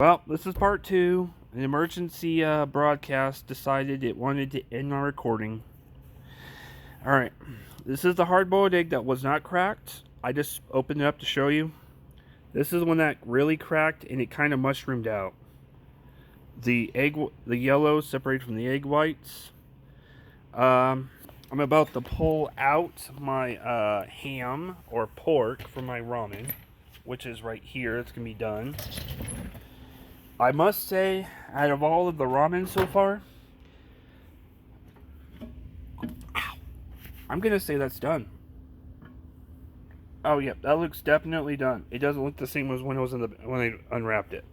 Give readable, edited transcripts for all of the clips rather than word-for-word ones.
Well, this is part two. An emergency broadcast decided it wanted to end my recording. Alright, this is the hard boiled egg that was not cracked. I just opened it up to show you. This is one that really cracked and it kind of mushroomed out. The yellow separated from the egg whites. I'm about to pull out my ham or pork from my ramen, which is right here. It's going to be done. I must say, out of all of the ramen so far, I'm going to say that's done. Oh, yeah, that looks definitely done. It doesn't look the same as when it was when I unwrapped it.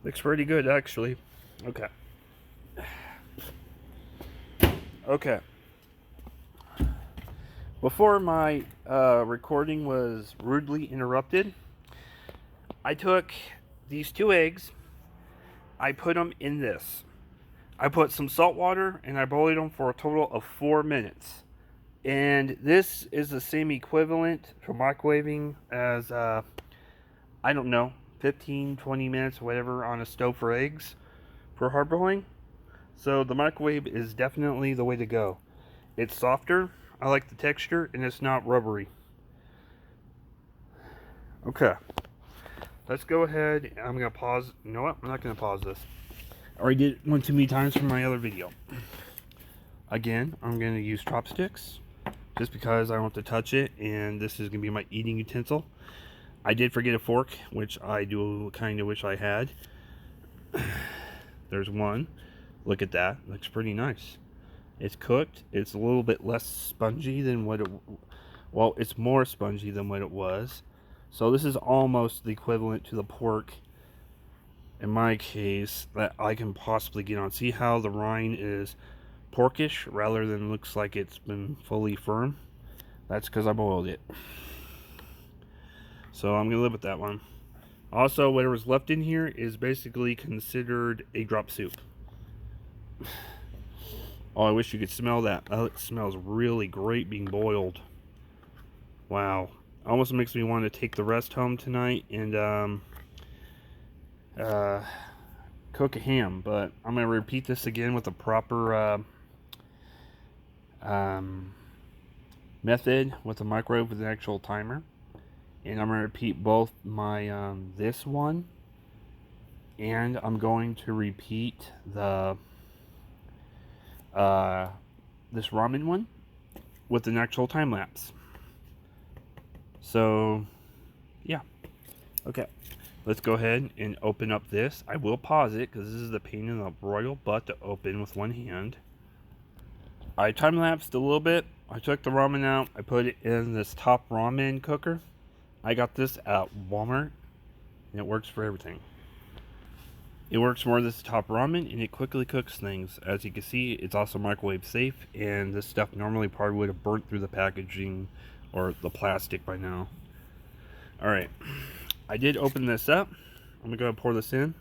Looks pretty good, actually. Okay. Okay. Before my recording was rudely interrupted, I took these two eggs, I put them in this. I put some salt water and I boiled them for a total of 4 minutes. And this is the same equivalent for microwaving as, I don't know, 15, 20 minutes, whatever, on a stove for eggs for hard boiling. So the microwave is definitely the way to go. It's softer, I like the texture, and it's not rubbery. Okay. Let's go ahead. I'm going to pause. You know what? I'm not going to pause this. I already did it one too many times from my other video. Again, I'm going to use chopsticks just because I don't want to touch it, and this is going to be my eating utensil. I did forget a fork, which I do kind of wish I had. There's one. Look at that. Looks pretty nice. It's cooked. It's a little bit less spongy than what it... Well, it's more spongy than what it was. So this is almost the equivalent to the pork, in my case, that I can possibly get on. See how the rind is porkish rather than looks like it's been fully firm? That's because I boiled it. So I'm going to live with that one. Also, whatever's left in here is basically considered a drop soup. Oh, I wish you could smell that. Oh, it smells really great being boiled. Wow. Almost makes me want to take the rest home tonight and cook a ham. But I'm going to repeat this again with a proper method with a microwave with an actual timer. And I'm going to repeat both my this one, and I'm going to repeat the this ramen one with an actual time lapse. So yeah, okay, let's go ahead and open up this. I will pause it because this is the pain in the royal butt to open with one hand. I time lapsed a little bit. I took the ramen out. I put it in this top ramen cooker. I got this at Walmart, and it works for everything. It works more this top ramen, and it quickly cooks things. As you can see, it's also microwave safe, and this stuff normally probably would have burnt through the packaging or the plastic by now. Alright, I did open this up. I'm going to go pour this in.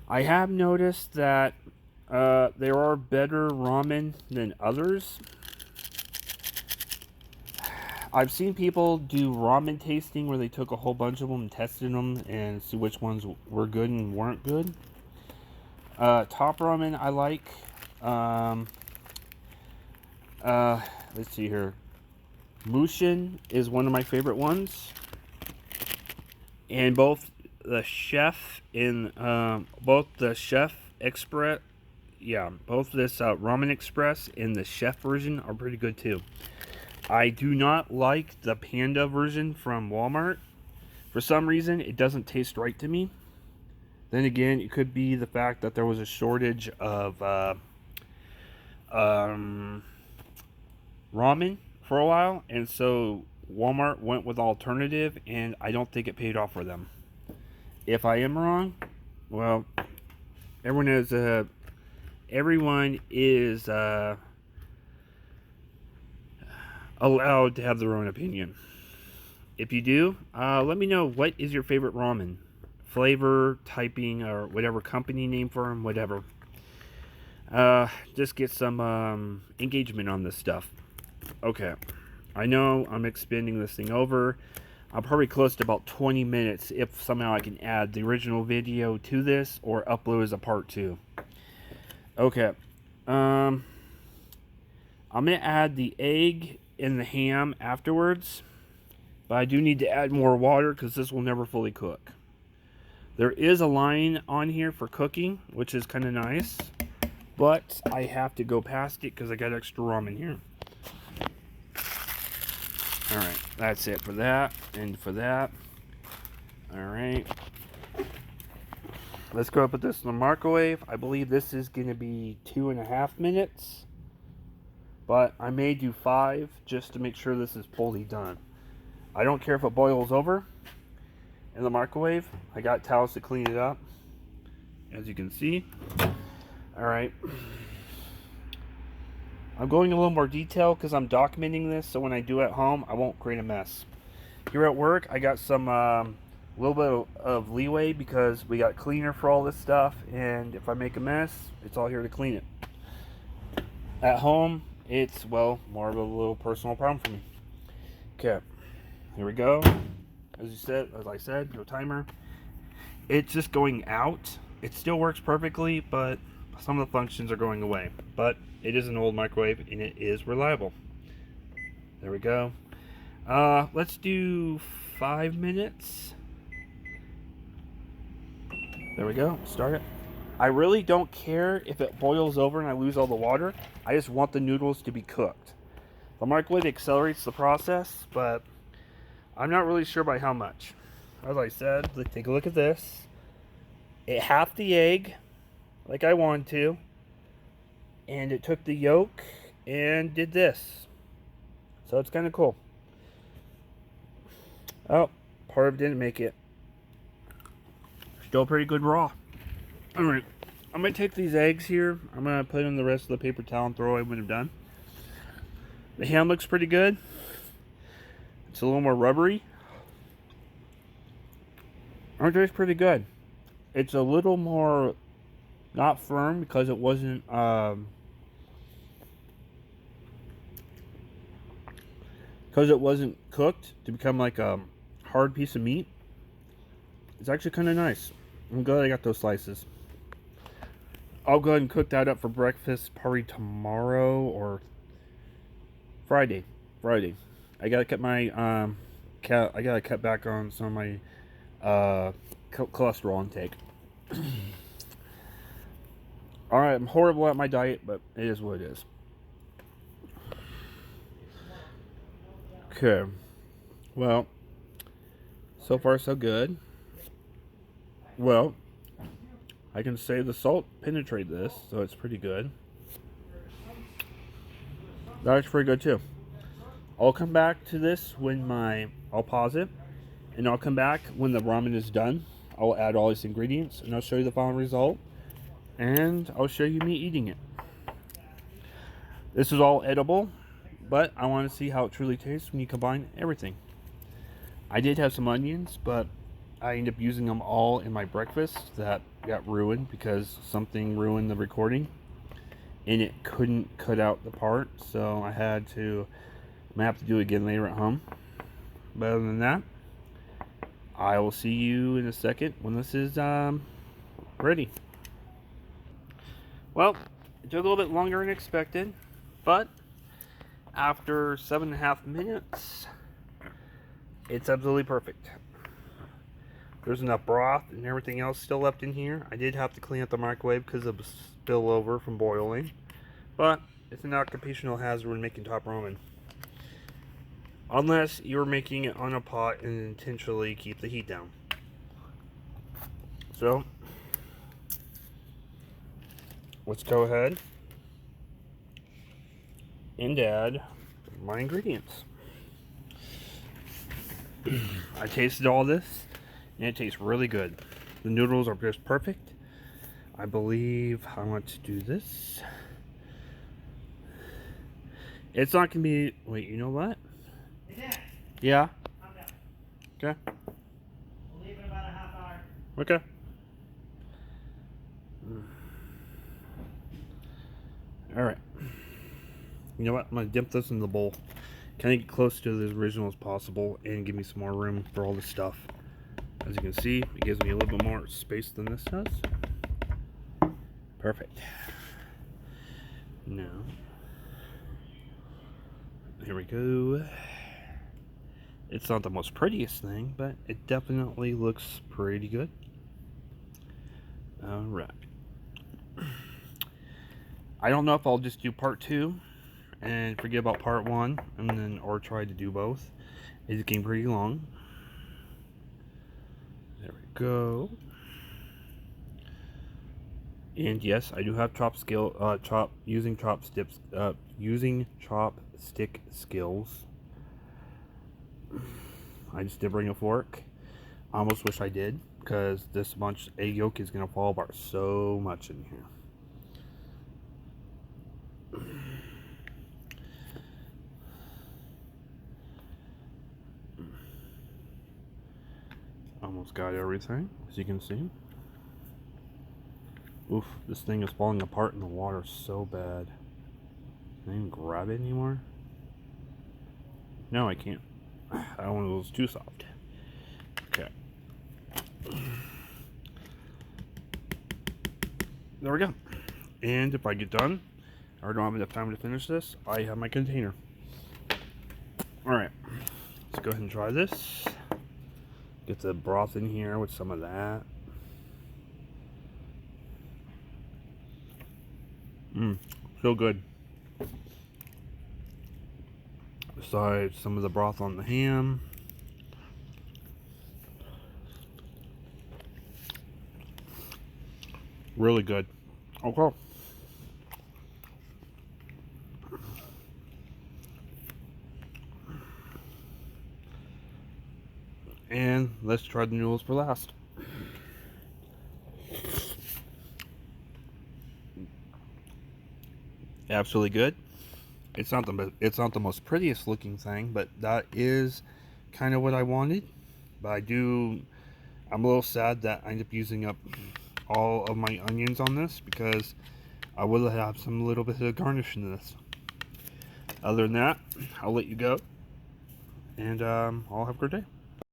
I have noticed that there are better ramen than others. I've seen people do ramen tasting where they took a whole bunch of them and tested them and see which ones were good and weren't good. Top ramen I like. Let's see here. Mushin is one of my favorite ones. And both the Chef Express, both this Ramen Express and the Chef version are pretty good too. I do not like the Panda version from Walmart. For some reason, it doesn't taste right to me. Then again, it could be the fact that there was a shortage of ramen for a while, and so Walmart went with alternative, and I don't think it paid off for them. If I am wrong, well, everyone is allowed to have their own opinion. If you do, let me know what is your favorite ramen flavor, typing, or whatever company name for them, whatever. Just get some engagement on this stuff. Okay, I know I'm expanding this thing over. I'm probably close to about 20 minutes if somehow I can add the original video to this or upload as a part 2. Okay. I'm going to add the egg and the ham afterwards. But I do need to add more water because this will never fully cook. There is a line on here for cooking, which is kind of nice. But I have to go past it because I got extra ramen here. Alright, that's it for that and for that. Alright. Let's go put this in the microwave. I believe this is going to be 2.5 minutes. But I may do 5 just to make sure this is fully done. I don't care if it boils over in the microwave. I got towels to clean it up, as you can see. Alright. I'm going a little more detail because I'm documenting this, so when I do at home, I won't create a mess. Here at work, I got some little bit of leeway because we got cleaner for all this stuff, and if I make a mess, it's all here to clean it. At home, it's, well, more of a little personal problem for me. Okay. Here we go. As I said, no timer. It's just going out. It still works perfectly, but some of the functions are going away. But it is an old microwave and it is reliable. There we go. Let's do 5 minutes. There we go. Start it. I really don't care if it boils over and I lose all the water. I just want the noodles to be cooked. The microwave accelerates the process, but I'm not really sure by how much. As I said, let's take a look at this. It halved the egg, like I wanted to. And it took the yolk and did this. So it's kind of cool. Oh, part of it didn't make it. Still pretty good raw. Alright, I'm going to take these eggs here. I'm going to put in the rest of the paper towel and throw away when I'm done. The ham looks pretty good. It's a little more rubbery. It tastes pretty good. It's a little more not firm because it wasn't cooked to become like a hard piece of meat. It's actually kind of nice. I'm glad I got those slices. I'll go ahead and cook that up for breakfast probably tomorrow or Friday. I gotta cut my I gotta cut back on some of my cholesterol intake. Alright, I'm horrible at my diet, but it is what it is. Okay. Well, so far so good. Well, I can say the salt penetrated this, so it's pretty good. That's pretty good too. I'll come back to this when I'll pause it, and I'll come back when the ramen is done. I'll add all these ingredients, and I'll show you the final result, and I'll show you me eating it. This is all edible, but I want to see how it truly tastes when you combine everything. I did have some onions, but I ended up using them all in my breakfast that got ruined because something ruined the recording, and it couldn't cut out the part, so I'm gonna have to do it again later at home. But other than that, I will see you in a second when this is ready. Well, it took a little bit longer than expected, but after 7.5 minutes, it's absolutely perfect. There's enough broth and everything else still left in here. I did have to clean up the microwave because of spillover from boiling, but it's an occupational hazard when making top ramen. Unless you're making it on a pot and intentionally keep the heat down. So, let's go ahead and add my ingredients. I tasted all this and it tastes really good. The noodles are just perfect. I believe I want to do this. It's not gonna be, wait, you know what? Yeah. Okay. We'll leave it about a half hour. Okay. Alright. You know what? I'm going to dip this in the bowl. kind of get close to the original as possible and give me some more room for all the stuff. As you can see, it gives me a little bit more space than this does. Perfect. Now, here we go. It's not the most prettiest thing, but it definitely looks pretty good. Alright. I don't know if I'll just do part 2 and forget about part 1 and then or try to do both. It's getting pretty long. There we go. And yes, I do have using chopstick skills. I just did bring a fork. I almost wish I did, because this much egg yolk is gonna fall apart so much in here. Almost got everything, as you can see. Oof, this thing is falling apart in the water so bad. Can I even grab it anymore? No, I can't. I don't want those too soft. Okay. There we go. And if I get done, or don't have enough time to finish this, I have my container. Alright, let's go ahead and try this. Get the broth in here with some of that. So good. Besides some of the broth on the ham. Really good. Okay. And let's try the noodles for last. Absolutely good. It's not the most prettiest looking thing, but that is kind of what I wanted. But I'm a little sad that I ended up using up all of my onions on this, because I would have some little bit of garnish in this. Other than that, I'll let you go, and I'll have a good day.